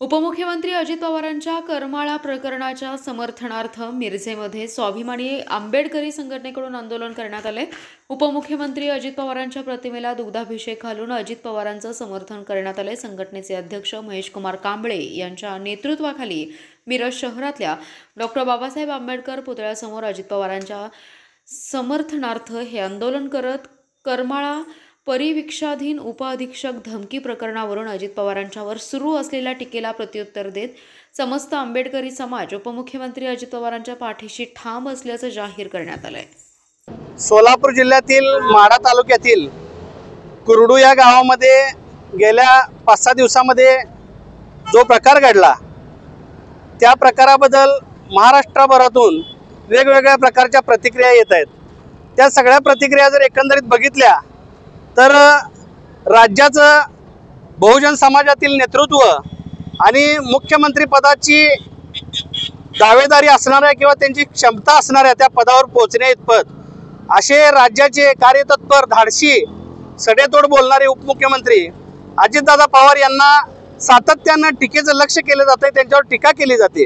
उपमुख्यमंत्री अजित पवारांच्या करमाळा प्रकरणाच्या समर्थनार्थ मिरजेमध्ये स्वाभिमानी आंबेडकरी संघटनेकडून आंदोलन करण्यात आले। उपमुख्यमंत्री अजित पवारांच्या प्रतिमेला दुग्धाभिषेक घालून अजित पवारांचं समर्थन करण्यात आले। संघटनेचे अध्यक्ष महेश कुमार कांबळे यांच्या नेतृत्वाखाली मिरज शहरातल्या डॉ. बाबासाहेब आंबेडकर पुतळ्यासमोर अजित पवारांच्या समर्थनार्थ हे आंदोलन करत करमाळा परिवीक्षाधीन उपअधीक्षक धमकी प्रकरणावरून अजित पवारांच्यावर सुरू असलेल्या टीकेला प्रत्युत्तर देत समस्त आंबेडकरी समाज उपमुख्यमंत्री अजित पवारांच्या पाठीशी ठाम असल्याचं जाहीर करण्यात आलंय। सोलापूर जिल्ह्यातील माढा तालुक्यातील कुरडू या गावामध्ये गेल्या 5-6 दिवसांमध्ये जो प्रकार घडला त्या प्रकाराबद्दल महाराष्ट्रभरातून वेगवेगळ्या प्रकारच्या प्रतिक्रिया येत आहेत। त्या सगळ्या प्रतिक्रिया जर एकंदरीत बघितल्या तर राज्याचं बहुजन समाजातील नेतृत्व आणि मुख्यमंत्री पदाची दावेदारी असणाऱ्या किंवा त्यांची क्षमता असणाऱ्या त्या पदावर पोहोचण्या इतपत असे राज्याचे कार्यतत्पर धाडसी सडेतोड बोलणारे उपमुख्यमंत्री अजितदादा पवार यांना सातत्यानं टीकेचं लक्ष केलं जातं, त्यांच्यावर टीका केली जाते।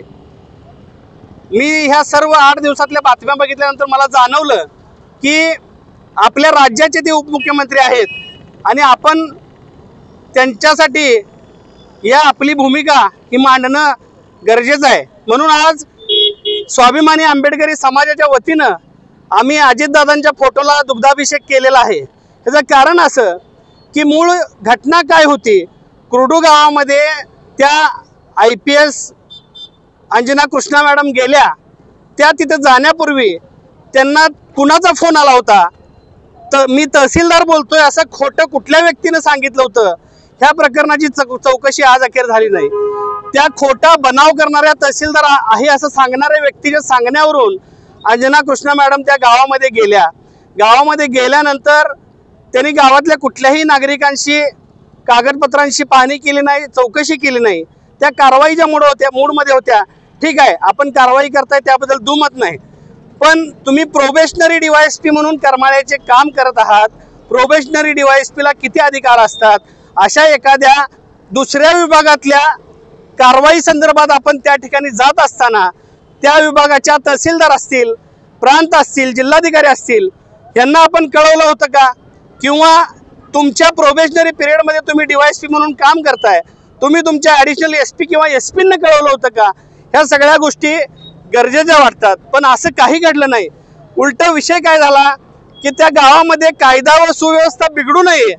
मी ह्या सर्व 8 दिवसातल्या बातम्या बघितल्यानंतर मला जाणवलं की आपल्या राज्याचे ते उपमुख्यमंत्री आहेत आणि आपण त्यांच्यासाठी या आपली भूमिका ही मांडणं गरजेचं आहे। म्हणून आज स्वाभिमानी आंबेडकरी समाजाच्या वतीनं आम्ही अजितदादांच्या फोटोला दुग्धाभिषेक केलेला आहे। त्याचं कारण असं की मूळ घटना काय होती, कुरडू गावामध्ये त्या IPS अंजना कृष्णा मॅडम गेल्या, त्या तिथे जाण्यापूर्वी त्यांना कुणाचा फोन आला होता, तर मी तहसीलदार बोलतोय असं खोटं कुठल्या व्यक्तीने सांगितलं होतं। ह्या प्रकरणाची चौकशी आज अखेर झाली नाही। त्या खोटा बनाव करणाऱ्या तहसीलदार आहे असं सांगणाऱ्या व्यक्तीच्या सांगण्यावरून अंजना कृष्णा मॅडम त्या गावामध्ये गेल्या। गावामध्ये गेल्यानंतर त्यांनी गावातल्या कुठल्याही नागरिकांशी कागदपत्रांशी पाहणी केली नाही, चौकशी केली नाही। त्या कारवाईच्या मूडमध्ये होत्या। ठीक आहे, आपण कारवाई करताय त्याबद्दल दुमत नाही, पण तुम्ही प्रोबेशनरी DYSP म्हणून करमाळ्याचे काम करत आहात। प्रोबेशनरी DYSPला किती अधिकार असतात? अशा एखाद्या दुसऱ्या विभागातल्या कारवाई संदर्भात आपण त्या ठिकाणी जात असताना त्या विभागाच्या तहसीलदार असतील, प्रांत असतील, जिल्हाधिकारी असतील यांना आपण कळवलं होतं का? किंवा तुमच्या प्रोबेशनरी पिरियडमध्ये तुम्ही DYSP म्हणून काम करताय, तुम्ही तुमच्या ॲडिशनल SP किंवा SPने कळवलं होतं का? ह्या सगळ्या गोष्टी गरजेच्या वाटतात, पण असं काही घडलं नाही। उलट विषय काय झाला की त्या गावामध्ये कायदा व सुव्यवस्था बिघडू नये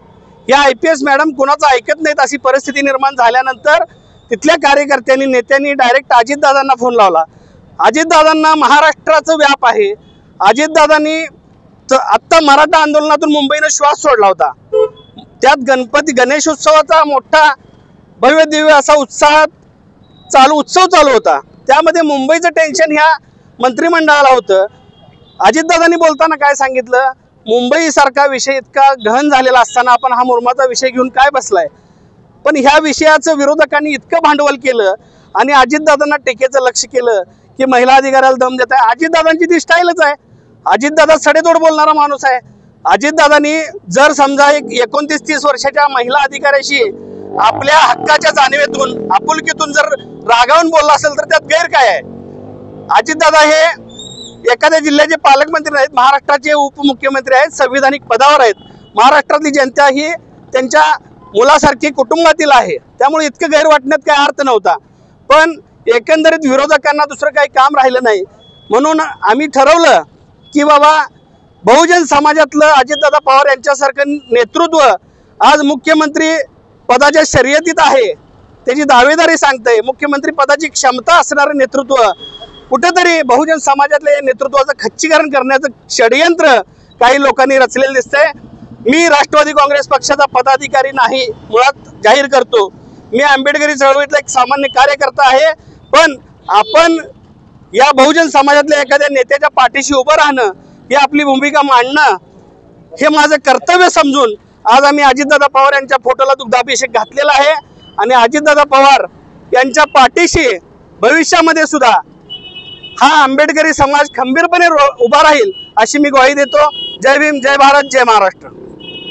या IPS मॅडम कुणाचं ऐकत नाहीत अशी परिस्थिती निर्माण झाल्यानंतर तिथल्या कार्यकर्त्यांनी नेत्यांनी डायरेक्ट अजितदादांना फोन लावला। अजितदादांना महाराष्ट्राचं व्याप आहे। अजितदादांनी आत्ता मराठा आंदोलनातून मुंबईनं श्वास सोडला होता, त्यात गणेशोत्सवाचा मोठा भव्य दिव्य असा उत्सव चालू होता, त्यामध्ये मुंबईचं टेन्शन ह्या मंत्रिमंडळाला होतं। अजितदादांनी बोलताना काय सांगितलं, मुंबईसारखा विषय इतका गहन झालेला असताना आपण हा मुरमाचा विषय घेऊन काय बसलाय? पण ह्या विषयाचं विरोधकांनी इतकं भांडवल केलं आणि अजितदादांना टीकेचं लक्ष केलं की महिला अधिकाऱ्याला दम देत आहे। अजितदादांची ती स्टाईलच आहे। अजितदादा सडेतोड बोलणारा माणूस आहे। अजितदादांनी जर समजा एक 29-30 वर्षाच्या महिला अधिकाऱ्याशी आपल्या हक्काच्या जाणीवेतून आपुलकीतून जर रागावून बोलला असेल तर त्यात गैर काय आहे? अजितदादा हे एखाद्या जिल्ह्याचे पालकमंत्री नाहीत, महाराष्ट्राचे उपमुख्यमंत्री आहेत, संविधानिक पदावर आहेत। महाराष्ट्रातली जनता ही त्यांच्या मुलासारखी कुटुंबातील आहे, त्यामुळे इतकं गैर वाटण्यात काही अर्थ नव्हता। पण एकंदरीत विरोधकांना दुसरं काही काम राहिलं नाही, म्हणून आम्ही ठरवलं की बाबा बहुजन समाजातलं अजितदादा पवार यांच्यासारखं नेतृत्व आज मुख्यमंत्री पदाच्या शर्यतीत आहे, त्याची दावेदारी सांगतंय। मुख्यमंत्री पदाची क्षमता असणारं नेतृत्व कुठेतरी बहुजन समाजातल्या नेतृत्वाचं खच्चीकरण करण्याचं षडयंत्र काही लोकांनी रचलेलं दिसतंय। मी राष्ट्रवादी काँग्रेस पक्षाचा पदाधिकारी नाही, मुळात जाहीर करतो मी आंबेडकरी चळवळीतला एक सामान्य कार्यकर्ता आहे, पण आपण या बहुजन समाजातल्या एखाद्या नेत्याच्या पाठीशी उभं राहणं ही आपली भूमिका मांडणं हे माझं कर्तव्य समजून आज आम्ही अजितदादा पवार यांच्या फोटोला दुग्धाभिषेक घातलेला आहे आणि अजितदादा पवार यांच्या पाठीशी भविष्यामध्ये सुद्धा हा आंबेडकरी समाज खंबीरपणे उभा राहील अशी मी ग्वाही देतो। जय भीम, जय भारत, जय महाराष्ट्र।